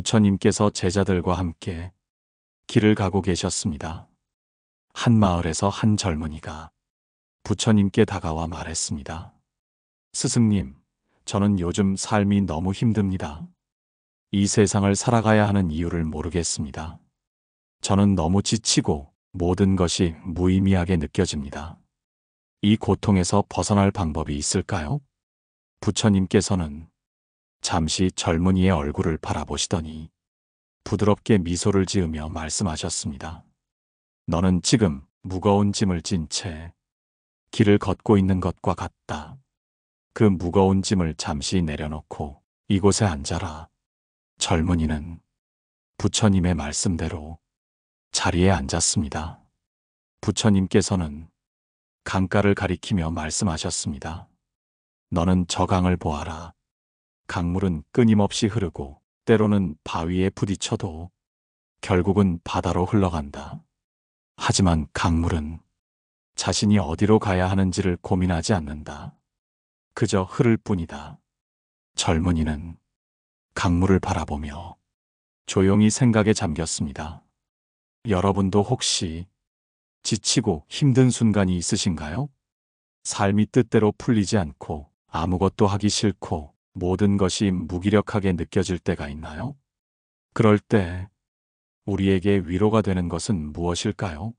부처님께서 제자들과 함께 길을 가고 계셨습니다. 한 마을에서 한 젊은이가 부처님께 다가와 말했습니다. 스승님, 저는 요즘 삶이 너무 힘듭니다. 이 세상을 살아가야 하는 이유를 모르겠습니다. 저는 너무 지치고 모든 것이 무의미하게 느껴집니다. 이 고통에서 벗어날 방법이 있을까요? 부처님께서는 잠시 젊은이의 얼굴을 바라보시더니 부드럽게 미소를 지으며 말씀하셨습니다. 너는 지금 무거운 짐을 진 채 길을 걷고 있는 것과 같다. 그 무거운 짐을 잠시 내려놓고 이곳에 앉아라. 젊은이는 부처님의 말씀대로 자리에 앉았습니다. 부처님께서는 강가를 가리키며 말씀하셨습니다. 너는 저 강을 보아라. 강물은 끊임없이 흐르고 때로는 바위에 부딪혀도 결국은 바다로 흘러간다. 하지만 강물은 자신이 어디로 가야 하는지를 고민하지 않는다. 그저 흐를 뿐이다. 젊은이는 강물을 바라보며 조용히 생각에 잠겼습니다. 여러분도 혹시 지치고 힘든 순간이 있으신가요? 삶이 뜻대로 풀리지 않고 아무것도 하기 싫고 모든 것이 무기력하게 느껴질 때가 있나요? 그럴 때 우리에게 위로가 되는 것은 무엇일까요?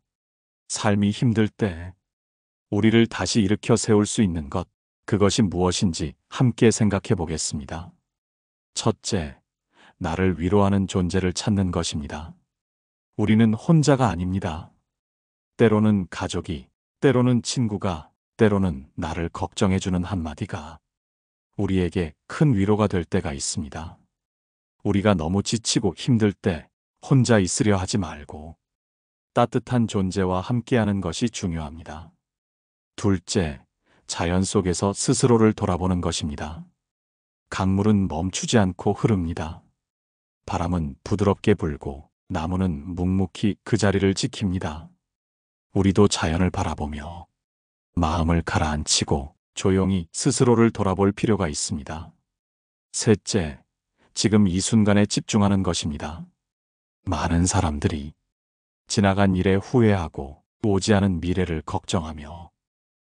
삶이 힘들 때 우리를 다시 일으켜 세울 수 있는 것, 그것이 무엇인지 함께 생각해 보겠습니다. 첫째, 나를 위로하는 존재를 찾는 것입니다. 우리는 혼자가 아닙니다. 때로는 가족이, 때로는 친구가, 때로는 나를 걱정해주는 한마디가 우리에게 큰 위로가 될 때가 있습니다. 우리가 너무 지치고 힘들 때 혼자 있으려 하지 말고 따뜻한 존재와 함께하는 것이 중요합니다. 둘째, 자연 속에서 스스로를 돌아보는 것입니다. 강물은 멈추지 않고 흐릅니다. 바람은 부드럽게 불고 나무는 묵묵히 그 자리를 지킵니다. 우리도 자연을 바라보며 마음을 가라앉히고 조용히 스스로를 돌아볼 필요가 있습니다. 셋째, 지금 이 순간에 집중하는 것입니다. 많은 사람들이 지나간 일에 후회하고 오지 않은 미래를 걱정하며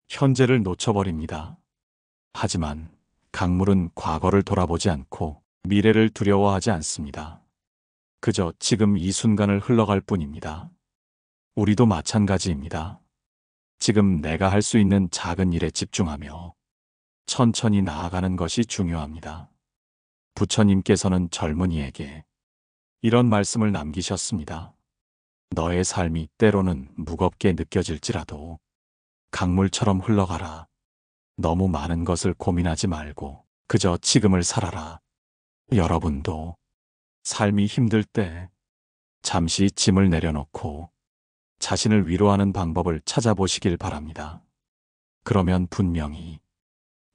현재를 놓쳐버립니다. 하지만 강물은 과거를 돌아보지 않고 미래를 두려워하지 않습니다. 그저 지금 이 순간을 흘러갈 뿐입니다. 우리도 마찬가지입니다. 지금 내가 할 수 있는 작은 일에 집중하며 천천히 나아가는 것이 중요합니다. 부처님께서는 젊은이에게 이런 말씀을 남기셨습니다. 너의 삶이 때로는 무겁게 느껴질지라도 강물처럼 흘러가라. 너무 많은 것을 고민하지 말고 그저 지금을 살아라. 여러분도 삶이 힘들 때 잠시 짐을 내려놓고 자신을 위로하는 방법을 찾아보시길 바랍니다. 그러면 분명히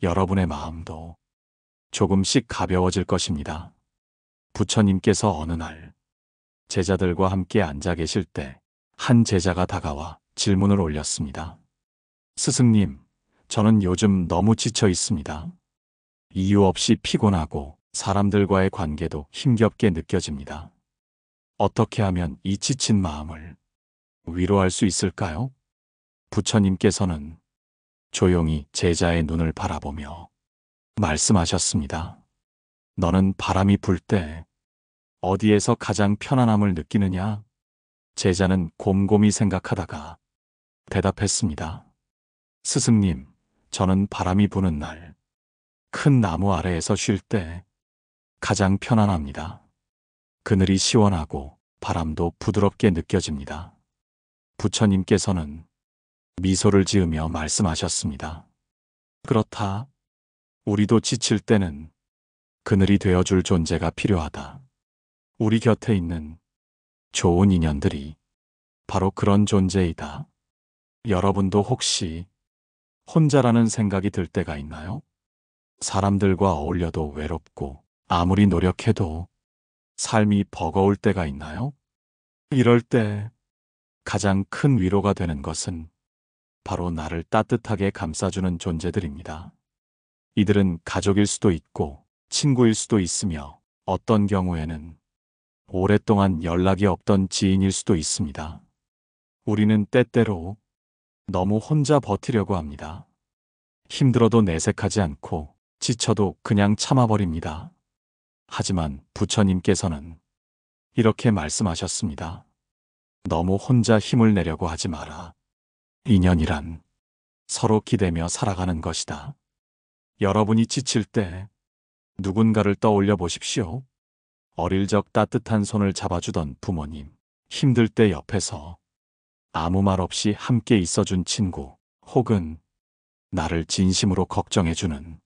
여러분의 마음도 조금씩 가벼워질 것입니다. 부처님께서 어느 날 제자들과 함께 앉아 계실 때 한 제자가 다가와 질문을 올렸습니다. 스승님, 저는 요즘 너무 지쳐 있습니다. 이유 없이 피곤하고 사람들과의 관계도 힘겹게 느껴집니다. 어떻게 하면 이 지친 마음을 위로할 수 있을까요? 부처님께서는 조용히 제자의 눈을 바라보며 말씀하셨습니다. 너는 바람이 불 때 어디에서 가장 편안함을 느끼느냐? 제자는 곰곰이 생각하다가 대답했습니다. 스승님, 저는 바람이 부는 날, 큰 나무 아래에서 쉴 때 가장 편안합니다. 그늘이 시원하고 바람도 부드럽게 느껴집니다. 부처님께서는 미소를 지으며 말씀하셨습니다. 그렇다. 우리도 지칠 때는 그늘이 되어줄 존재가 필요하다. 우리 곁에 있는 좋은 인연들이 바로 그런 존재이다. 여러분도 혹시 혼자라는 생각이 들 때가 있나요? 사람들과 어울려도 외롭고 아무리 노력해도 삶이 버거울 때가 있나요? 이럴 때 가장 큰 위로가 되는 것은 바로 나를 따뜻하게 감싸주는 존재들입니다. 이들은 가족일 수도 있고 친구일 수도 있으며 어떤 경우에는 오랫동안 연락이 없던 지인일 수도 있습니다. 우리는 때때로 너무 혼자 버티려고 합니다. 힘들어도 내색하지 않고 지쳐도 그냥 참아버립니다. 하지만 부처님께서는 이렇게 말씀하셨습니다. 너무 혼자 힘을 내려고 하지 마라. 인연이란 서로 기대며 살아가는 것이다. 여러분이 지칠 때 누군가를 떠올려 보십시오. 어릴 적 따뜻한 손을 잡아주던 부모님, 힘들 때 옆에서 아무 말 없이 함께 있어준 친구, 혹은 나를 진심으로 걱정해주는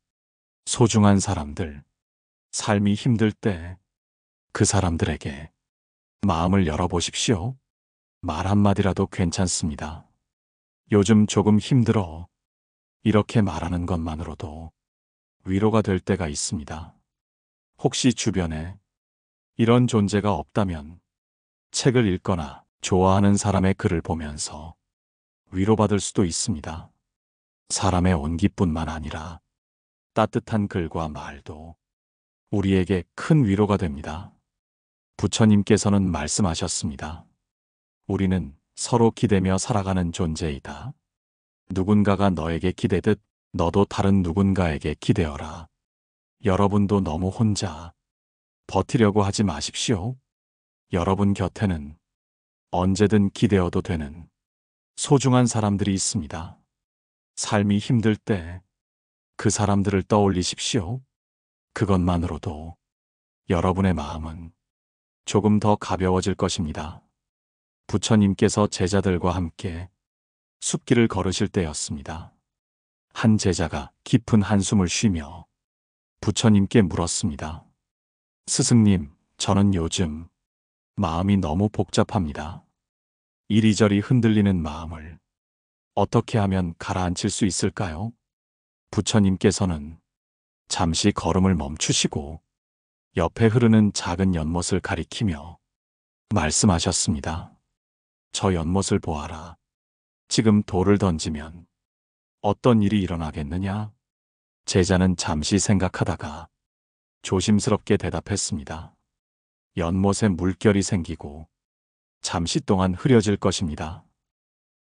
소중한 사람들, 삶이 힘들 때 그 사람들에게 마음을 열어보십시오. 말 한마디라도 괜찮습니다. 요즘 조금 힘들어. 이렇게 말하는 것만으로도 위로가 될 때가 있습니다. 혹시 주변에 이런 존재가 없다면 책을 읽거나 좋아하는 사람의 글을 보면서 위로받을 수도 있습니다. 사람의 온기뿐만 아니라 따뜻한 글과 말도 우리에게 큰 위로가 됩니다. 부처님께서는 말씀하셨습니다. 우리는 서로 기대며 살아가는 존재이다. 누군가가 너에게 기대듯 너도 다른 누군가에게 기대어라. 여러분도 너무 혼자 버티려고 하지 마십시오. 여러분 곁에는 언제든 기대어도 되는 소중한 사람들이 있습니다. 삶이 힘들 때 그 사람들을 떠올리십시오. 그것만으로도 여러분의 마음은 조금 더 가벼워질 것입니다. 부처님께서 제자들과 함께 숲길을 걸으실 때였습니다. 한 제자가 깊은 한숨을 쉬며 부처님께 물었습니다. 스승님, 저는 요즘 마음이 너무 복잡합니다. 이리저리 흔들리는 마음을 어떻게 하면 가라앉힐 수 있을까요? 부처님께서는 잠시 걸음을 멈추시고 옆에 흐르는 작은 연못을 가리키며 말씀하셨습니다. 저 연못을 보아라. 지금 돌을 던지면 어떤 일이 일어나겠느냐? 제자는 잠시 생각하다가 조심스럽게 대답했습니다. 연못에 물결이 생기고 잠시 동안 흐려질 것입니다.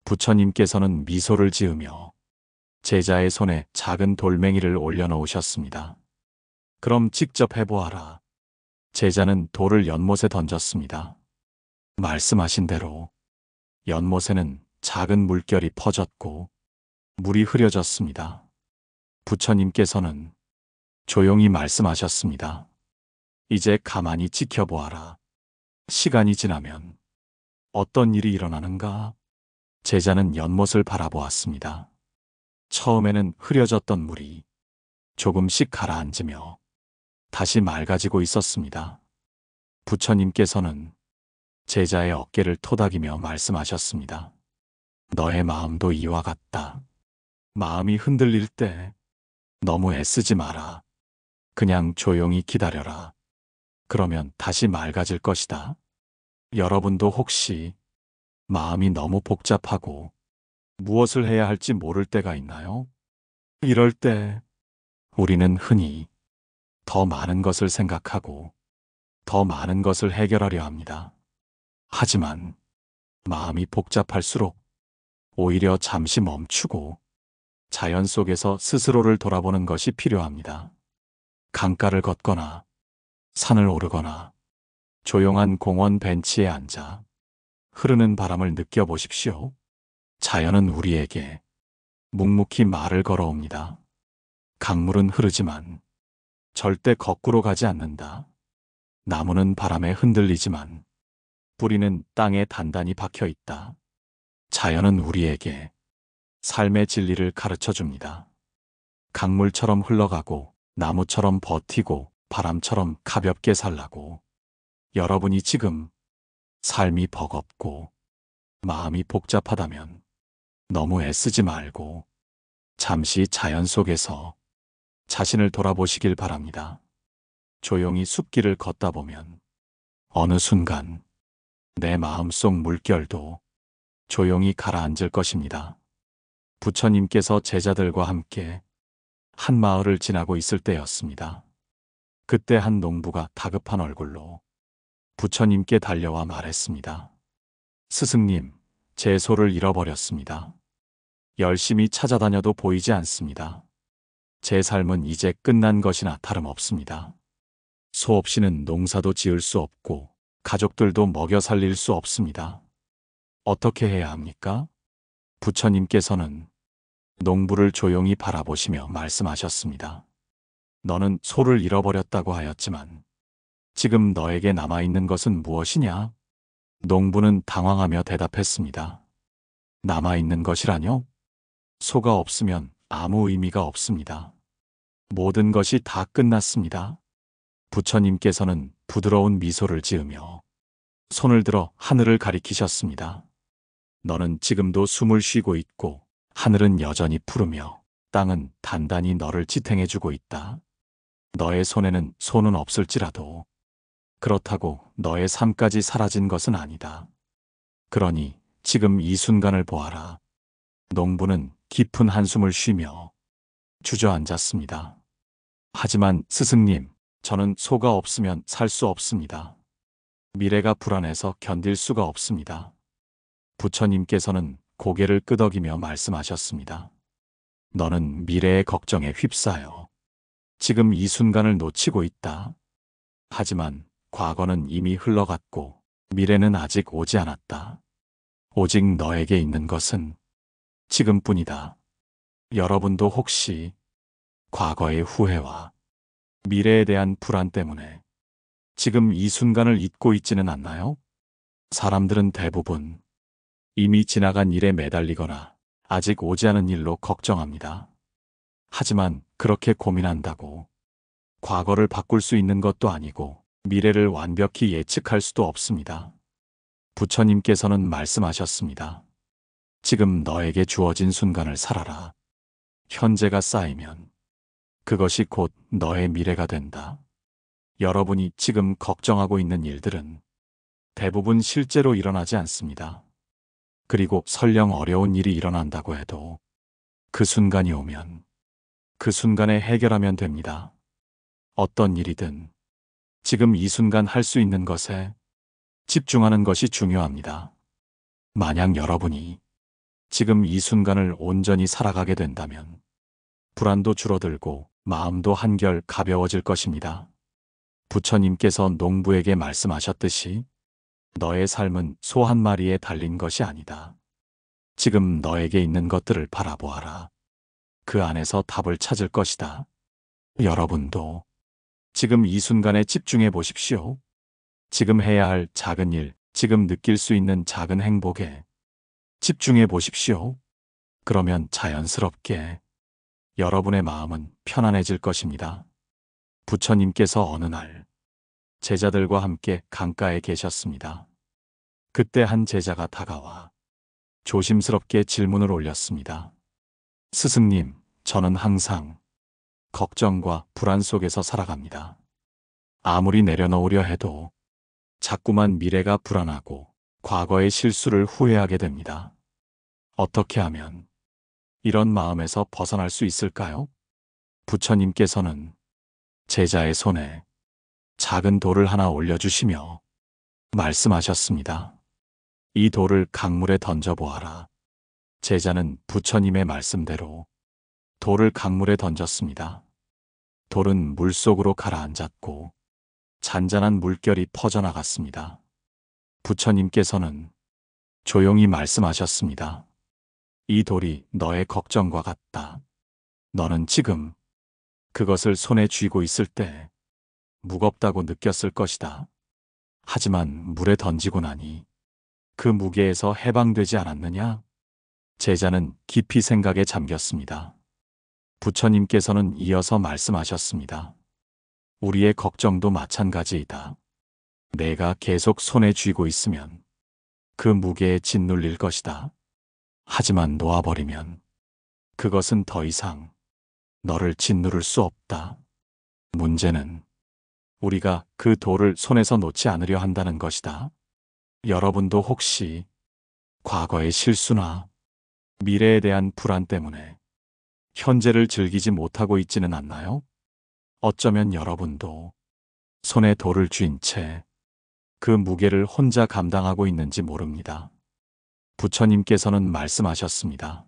부처님께서는 미소를 지으며 제자의 손에 작은 돌멩이를 올려놓으셨습니다. 그럼 직접 해보아라. 제자는 돌을 연못에 던졌습니다. 말씀하신 대로 연못에는 작은 물결이 퍼졌고 물이 흐려졌습니다. 부처님께서는 조용히 말씀하셨습니다. 이제 가만히 지켜보아라. 시간이 지나면 어떤 일이 일어나는가? 제자는 연못을 바라보았습니다. 처음에는 흐려졌던 물이 조금씩 가라앉으며 다시 맑아지고 있었습니다. 부처님께서는 제자의 어깨를 토닥이며 말씀하셨습니다. 너의 마음도 이와 같다. 마음이 흔들릴 때 너무 애쓰지 마라. 그냥 조용히 기다려라. 그러면 다시 맑아질 것이다. 여러분도 혹시 마음이 너무 복잡하고 무엇을 해야 할지 모를 때가 있나요? 이럴 때 우리는 흔히 더 많은 것을 생각하고 더 많은 것을 해결하려 합니다. 하지만 마음이 복잡할수록 오히려 잠시 멈추고 자연 속에서 스스로를 돌아보는 것이 필요합니다. 강가를 걷거나 산을 오르거나 조용한 공원 벤치에 앉아 흐르는 바람을 느껴보십시오. 자연은 우리에게 묵묵히 말을 걸어옵니다. 강물은 흐르지만 절대 거꾸로 가지 않는다. 나무는 바람에 흔들리지만 뿌리는 땅에 단단히 박혀 있다. 자연은 우리에게 삶의 진리를 가르쳐 줍니다. 강물처럼 흘러가고 나무처럼 버티고 바람처럼 가볍게 살라고. 여러분이 지금 삶이 버겁고 마음이 복잡하다면 너무 애쓰지 말고 잠시 자연 속에서 자신을 돌아보시길 바랍니다. 조용히 숲길을 걷다 보면 어느 순간 내 마음속 물결도 조용히 가라앉을 것입니다. 부처님께서 제자들과 함께 한 마을을 지나고 있을 때였습니다. 그때 한 농부가 다급한 얼굴로 부처님께 달려와 말했습니다. 스승님, 제 소를 잃어버렸습니다. 열심히 찾아다녀도 보이지 않습니다. 제 삶은 이제 끝난 것이나 다름없습니다. 소 없이는 농사도 지을 수 없고 가족들도 먹여 살릴 수 없습니다. 어떻게 해야 합니까? 부처님께서는 농부를 조용히 바라보시며 말씀하셨습니다. 너는 소를 잃어버렸다고 하였지만 지금 너에게 남아있는 것은 무엇이냐? 농부는 당황하며 대답했습니다. 남아있는 것이라뇨? 소가 없으면 아무 의미가 없습니다. 모든 것이 다 끝났습니다. 부처님께서는 부드러운 미소를 지으며 손을 들어 하늘을 가리키셨습니다. 너는 지금도 숨을 쉬고 있고 하늘은 여전히 푸르며 땅은 단단히 너를 지탱해주고 있다. 너의 손에는 소는 없을지라도 그렇다고 너의 삶까지 사라진 것은 아니다. 그러니 지금 이 순간을 보아라. 농부는 깊은 한숨을 쉬며 주저앉았습니다. 하지만 스승님, 저는 소가 없으면 살 수 없습니다. 미래가 불안해서 견딜 수가 없습니다. 부처님께서는 고개를 끄덕이며 말씀하셨습니다. 너는 미래의 걱정에 휩싸여 지금 이 순간을 놓치고 있다. 하지만 과거는 이미 흘러갔고 미래는 아직 오지 않았다. 오직 너에게 있는 것은 지금뿐이다. 여러분도 혹시 과거의 후회와 미래에 대한 불안 때문에 지금 이 순간을 잊고 있지는 않나요? 사람들은 대부분 이미 지나간 일에 매달리거나 아직 오지 않은 일로 걱정합니다. 하지만 그렇게 고민한다고 과거를 바꿀 수 있는 것도 아니고 미래를 완벽히 예측할 수도 없습니다. 부처님께서는 말씀하셨습니다. 지금 너에게 주어진 순간을 살아라. 현재가 쌓이면 그것이 곧 너의 미래가 된다. 여러분이 지금 걱정하고 있는 일들은 대부분 실제로 일어나지 않습니다. 그리고 설령 어려운 일이 일어난다고 해도 그 순간이 오면 그 순간에 해결하면 됩니다. 어떤 일이든 지금 이 순간 할 수 있는 것에 집중하는 것이 중요합니다. 만약 여러분이 지금 이 순간을 온전히 살아가게 된다면 불안도 줄어들고 마음도 한결 가벼워질 것입니다. 부처님께서 농부에게 말씀하셨듯이 너의 삶은 소 한 마리에 달린 것이 아니다. 지금 너에게 있는 것들을 바라보아라. 그 안에서 답을 찾을 것이다. 여러분도 지금 이 순간에 집중해 보십시오. 지금 해야 할 작은 일, 지금 느낄 수 있는 작은 행복에 집중해 보십시오. 그러면 자연스럽게 여러분의 마음은 편안해질 것입니다. 부처님께서 어느 날 제자들과 함께 강가에 계셨습니다. 그때 한 제자가 다가와 조심스럽게 질문을 올렸습니다. 스승님, 저는 항상 걱정과 불안 속에서 살아갑니다. 아무리 내려놓으려 해도 자꾸만 미래가 불안하고 과거의 실수를 후회하게 됩니다. 어떻게 하면 이런 마음에서 벗어날 수 있을까요? 부처님께서는 제자의 손에 작은 돌을 하나 올려주시며 말씀하셨습니다. 이 돌을 강물에 던져보아라. 제자는 부처님의 말씀대로 돌을 강물에 던졌습니다. 돌은 물속으로 가라앉았고 잔잔한 물결이 퍼져나갔습니다. 부처님께서는 조용히 말씀하셨습니다. 이 돌이 너의 걱정과 같다. 너는 지금 그것을 손에 쥐고 있을 때 무겁다고 느꼈을 것이다. 하지만 물에 던지고 나니 그 무게에서 해방되지 않았느냐? 제자는 깊이 생각에 잠겼습니다. 부처님께서는 이어서 말씀하셨습니다. 우리의 걱정도 마찬가지이다. 내가 계속 손에 쥐고 있으면 그 무게에 짓눌릴 것이다. 하지만 놓아버리면 그것은 더 이상 너를 짓누를 수 없다. 문제는 우리가 그 돌을 손에서 놓지 않으려 한다는 것이다. 여러분도 혹시 과거의 실수나 미래에 대한 불안 때문에 현재를 즐기지 못하고 있지는 않나요? 어쩌면 여러분도 손에 돌을 쥔 채 그 무게를 혼자 감당하고 있는지 모릅니다. 부처님께서는 말씀하셨습니다.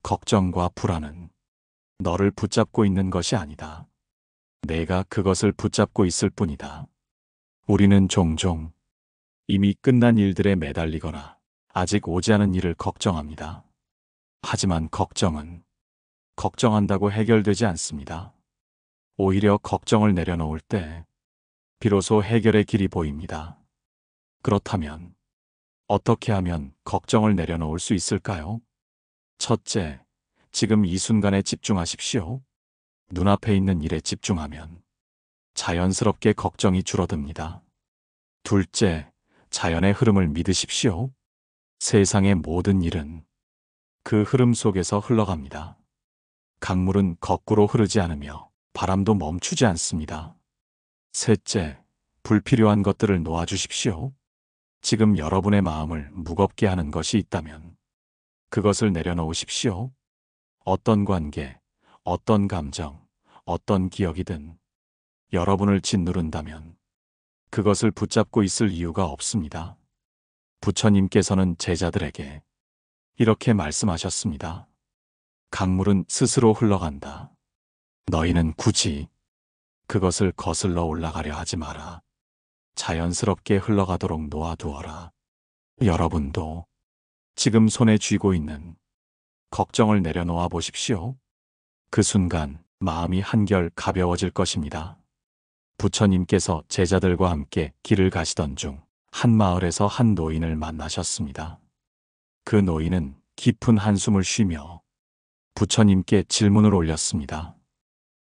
걱정과 불안은 너를 붙잡고 있는 것이 아니다. 내가 그것을 붙잡고 있을 뿐이다. 우리는 종종 이미 끝난 일들에 매달리거나 아직 오지 않은 일을 걱정합니다. 하지만 걱정은 걱정한다고 해결되지 않습니다. 오히려 걱정을 내려놓을 때 비로소 해결의 길이 보입니다. 그렇다면 어떻게 하면 걱정을 내려놓을 수 있을까요? 첫째, 지금 이 순간에 집중하십시오. 눈앞에 있는 일에 집중하면 자연스럽게 걱정이 줄어듭니다. 둘째, 자연의 흐름을 믿으십시오. 세상의 모든 일은 그 흐름 속에서 흘러갑니다. 강물은 거꾸로 흐르지 않으며 바람도 멈추지 않습니다. 셋째, 불필요한 것들을 놓아주십시오. 지금 여러분의 마음을 무겁게 하는 것이 있다면 그것을 내려놓으십시오. 어떤 관계, 어떤 감정, 어떤 기억이든 여러분을 짓누른다면 그것을 붙잡고 있을 이유가 없습니다. 부처님께서는 제자들에게 이렇게 말씀하셨습니다. 강물은 스스로 흘러간다. 너희는 굳이 그것을 거슬러 올라가려 하지 마라. 자연스럽게 흘러가도록 놓아두어라. 여러분도 지금 손에 쥐고 있는 걱정을 내려놓아 보십시오. 그 순간 마음이 한결 가벼워질 것입니다. 부처님께서 제자들과 함께 길을 가시던 중 한 마을에서 한 노인을 만나셨습니다. 그 노인은 깊은 한숨을 쉬며 부처님께 질문을 올렸습니다.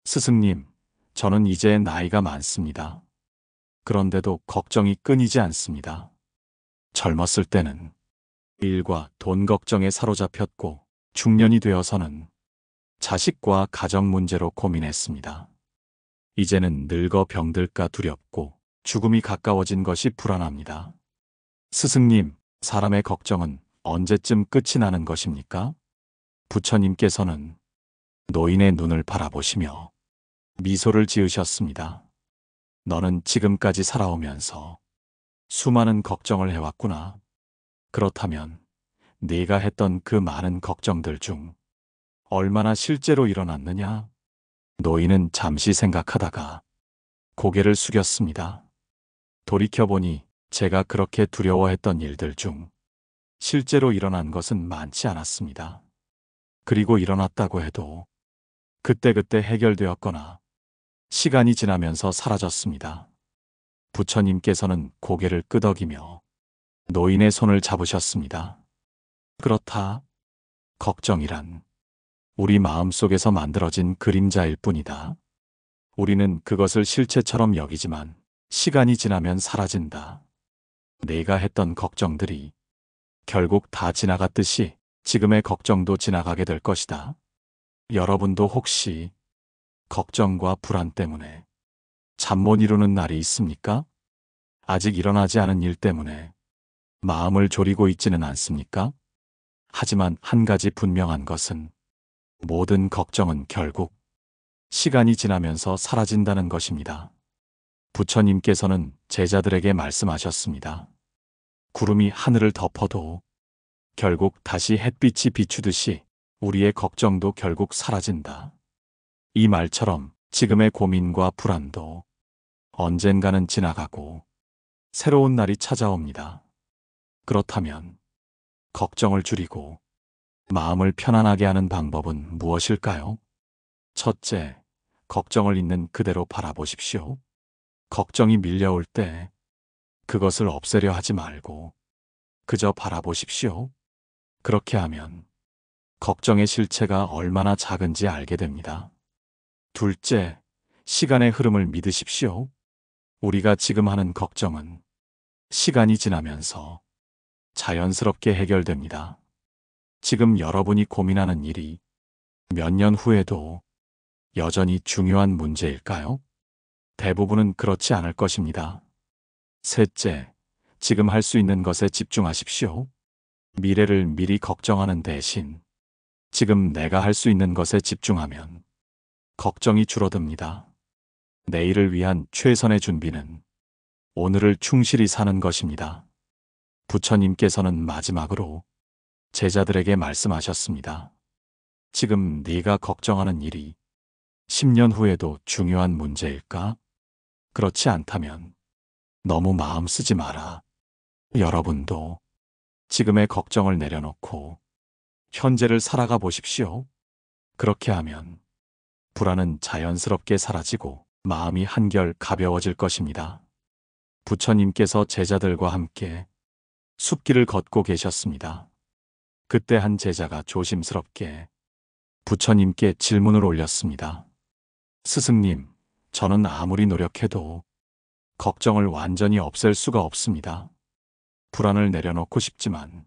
스승님, 저는 이제 나이가 많습니다. 그런데도 걱정이 끊이지 않습니다. 젊었을 때는 일과 돈 걱정에 사로잡혔고 중년이 되어서는 자식과 가정 문제로 고민했습니다. 이제는 늙어 병들까 두렵고 죽음이 가까워진 것이 불안합니다. 스승님, 사람의 걱정은 언제쯤 끝이 나는 것입니까? 부처님께서는 노인의 눈을 바라보시며 미소를 지으셨습니다. 너는 지금까지 살아오면서 수많은 걱정을 해왔구나. 그렇다면 네가 했던 그 많은 걱정들 중 얼마나 실제로 일어났느냐? 노인은 잠시 생각하다가 고개를 숙였습니다. 돌이켜보니 제가 그렇게 두려워했던 일들 중 실제로 일어난 것은 많지 않았습니다. 그리고 일어났다고 해도 그때그때 해결되었거나 시간이 지나면서 사라졌습니다. 부처님께서는 고개를 끄덕이며 노인의 손을 잡으셨습니다. 그렇다. 걱정이란 우리 마음속에서 만들어진 그림자일 뿐이다. 우리는 그것을 실체처럼 여기지만 시간이 지나면 사라진다. 내가 했던 걱정들이 결국 다 지나갔듯이 지금의 걱정도 지나가게 될 것이다. 여러분도 혹시 걱정과 불안 때문에 잠 못 이루는 날이 있습니까? 아직 일어나지 않은 일 때문에 마음을 졸이고 있지는 않습니까? 하지만 한 가지 분명한 것은 모든 걱정은 결국 시간이 지나면서 사라진다는 것입니다. 부처님께서는 제자들에게 말씀하셨습니다. 구름이 하늘을 덮어도 결국 다시 햇빛이 비추듯이 우리의 걱정도 결국 사라진다. 이 말처럼 지금의 고민과 불안도 언젠가는 지나가고 새로운 날이 찾아옵니다. 그렇다면 걱정을 줄이고 마음을 편안하게 하는 방법은 무엇일까요? 첫째, 걱정을 있는 그대로 바라보십시오. 걱정이 밀려올 때 그것을 없애려 하지 말고 그저 바라보십시오. 그렇게 하면 걱정의 실체가 얼마나 작은지 알게 됩니다. 둘째, 시간의 흐름을 믿으십시오. 우리가 지금 하는 걱정은 시간이 지나면서 자연스럽게 해결됩니다. 지금 여러분이 고민하는 일이 몇 년 후에도 여전히 중요한 문제일까요? 대부분은 그렇지 않을 것입니다. 셋째, 지금 할 수 있는 것에 집중하십시오. 미래를 미리 걱정하는 대신 지금 내가 할 수 있는 것에 집중하면 걱정이 줄어듭니다. 내일을 위한 최선의 준비는 오늘을 충실히 사는 것입니다. 부처님께서는 마지막으로 제자들에게 말씀하셨습니다. 지금 네가 걱정하는 일이 10년 후에도 중요한 문제일까? 그렇지 않다면 너무 마음 쓰지 마라. 여러분도 지금의 걱정을 내려놓고 현재를 살아가 보십시오. 그렇게 하면 불안은 자연스럽게 사라지고 마음이 한결 가벼워질 것입니다. 부처님께서 제자들과 함께 숲길을 걷고 계셨습니다. 그때 한 제자가 조심스럽게 부처님께 질문을 올렸습니다. 스승님, 저는 아무리 노력해도 걱정을 완전히 없앨 수가 없습니다. 불안을 내려놓고 싶지만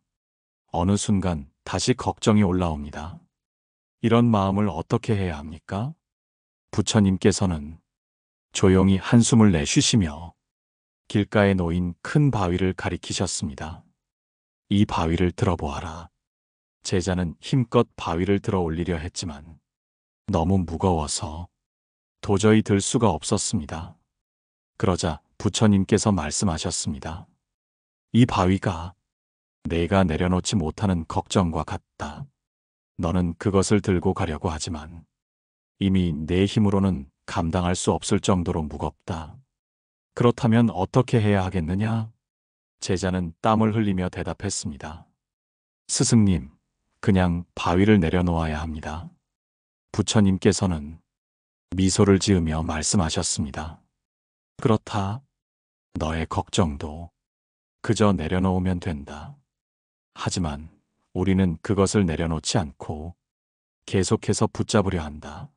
어느 순간 다시 걱정이 올라옵니다. 이런 마음을 어떻게 해야 합니까? 부처님께서는 조용히 한숨을 내쉬시며 길가에 놓인 큰 바위를 가리키셨습니다. 이 바위를 들어보아라. 제자는 힘껏 바위를 들어 올리려 했지만 너무 무거워서 도저히 들 수가 없었습니다. 그러자 부처님께서 말씀하셨습니다. 이 바위가 내가 내려놓지 못하는 걱정과 같다. 너는 그것을 들고 가려고 하지만 이미 내 힘으로는 감당할 수 없을 정도로 무겁다. 그렇다면 어떻게 해야 하겠느냐? 제자는 땀을 흘리며 대답했습니다. 스승님, 그냥 바위를 내려놓아야 합니다. 부처님께서는 미소를 지으며 말씀하셨습니다. 그렇다. 너의 걱정도 그저 내려놓으면 된다. 하지만 우리는 그것을 내려놓지 않고 계속해서 붙잡으려 한다.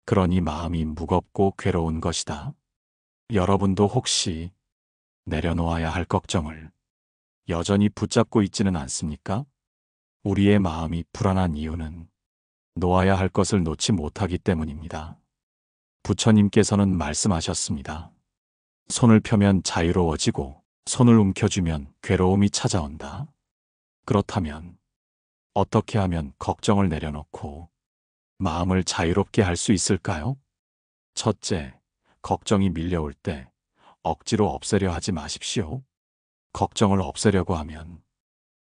그러니 마음이 무겁고 괴로운 것이다. 여러분도 혹시 내려놓아야 할 걱정을 여전히 붙잡고 있지는 않습니까? 우리의 마음이 불안한 이유는 놓아야 할 것을 놓지 못하기 때문입니다. 부처님께서는 말씀하셨습니다. 손을 펴면 자유로워지고 손을 움켜쥐면 괴로움이 찾아온다. 그렇다면 어떻게 하면 걱정을 내려놓고 마음을 자유롭게 할 수 있을까요? 첫째, 걱정이 밀려올 때 억지로 없애려 하지 마십시오. 걱정을 없애려고 하면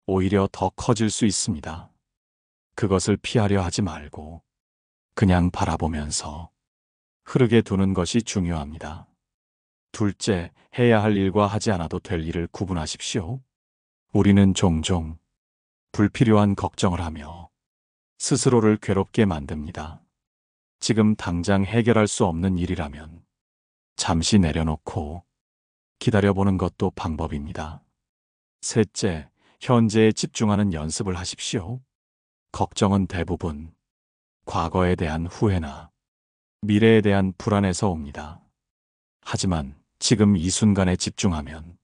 오히려 더 커질 수 있습니다. 그것을 피하려 하지 말고 그냥 바라보면서 흐르게 두는 것이 중요합니다. 둘째, 해야 할 일과 하지 않아도 될 일을 구분하십시오. 우리는 종종 불필요한 걱정을 하며 스스로를 괴롭게 만듭니다. 지금 당장 해결할 수 없는 일이라면 잠시 내려놓고 기다려보는 것도 방법입니다. 셋째, 현재에 집중하는 연습을 하십시오. 걱정은 대부분 과거에 대한 후회나 미래에 대한 불안에서 옵니다. 하지만 지금 이 순간에 집중하면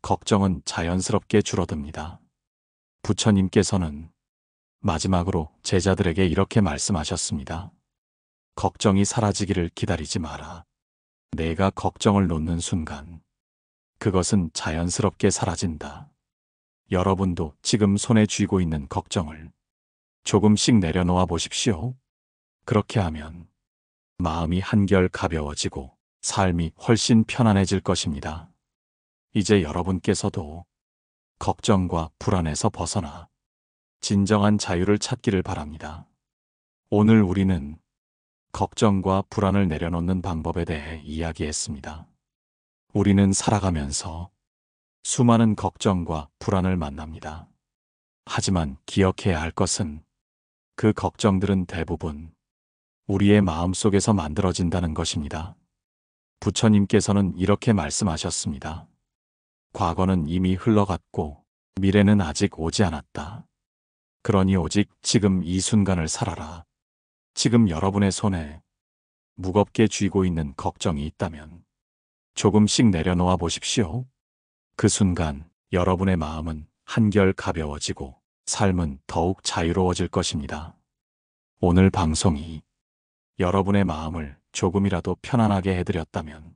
걱정은 자연스럽게 줄어듭니다. 부처님께서는 마지막으로 제자들에게 이렇게 말씀하셨습니다. 걱정이 사라지기를 기다리지 마라. 내가 걱정을 놓는 순간 그것은 자연스럽게 사라진다. 여러분도 지금 손에 쥐고 있는 걱정을 조금씩 내려놓아 보십시오. 그렇게 하면 마음이 한결 가벼워지고 삶이 훨씬 편안해질 것입니다. 이제 여러분께서도 걱정과 불안에서 벗어나 진정한 자유를 찾기를 바랍니다. 오늘 우리는 걱정과 불안을 내려놓는 방법에 대해 이야기했습니다. 우리는 살아가면서 수많은 걱정과 불안을 만납니다. 하지만 기억해야 할 것은 그 걱정들은 대부분 우리의 마음속에서 만들어진다는 것입니다. 부처님께서는 이렇게 말씀하셨습니다. 과거는 이미 흘러갔고 미래는 아직 오지 않았다. 그러니 오직 지금 이 순간을 살아라. 지금 여러분의 손에 무겁게 쥐고 있는 걱정이 있다면 조금씩 내려놓아 보십시오. 그 순간 여러분의 마음은 한결 가벼워지고 삶은 더욱 자유로워질 것입니다. 오늘 방송이 여러분의 마음을 조금이라도 편안하게 해드렸다면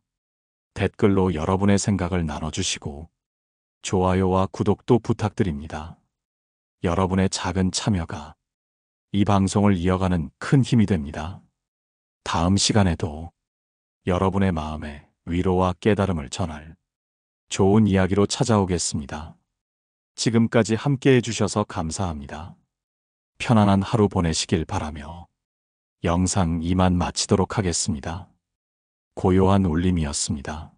댓글로 여러분의 생각을 나눠주시고 좋아요와 구독도 부탁드립니다. 여러분의 작은 참여가 이 방송을 이어가는 큰 힘이 됩니다. 다음 시간에도 여러분의 마음에 위로와 깨달음을 전할 좋은 이야기로 찾아오겠습니다. 지금까지 함께 해주셔서 감사합니다. 편안한 하루 보내시길 바라며 영상 이만 마치도록 하겠습니다. 고요한 울림이었습니다.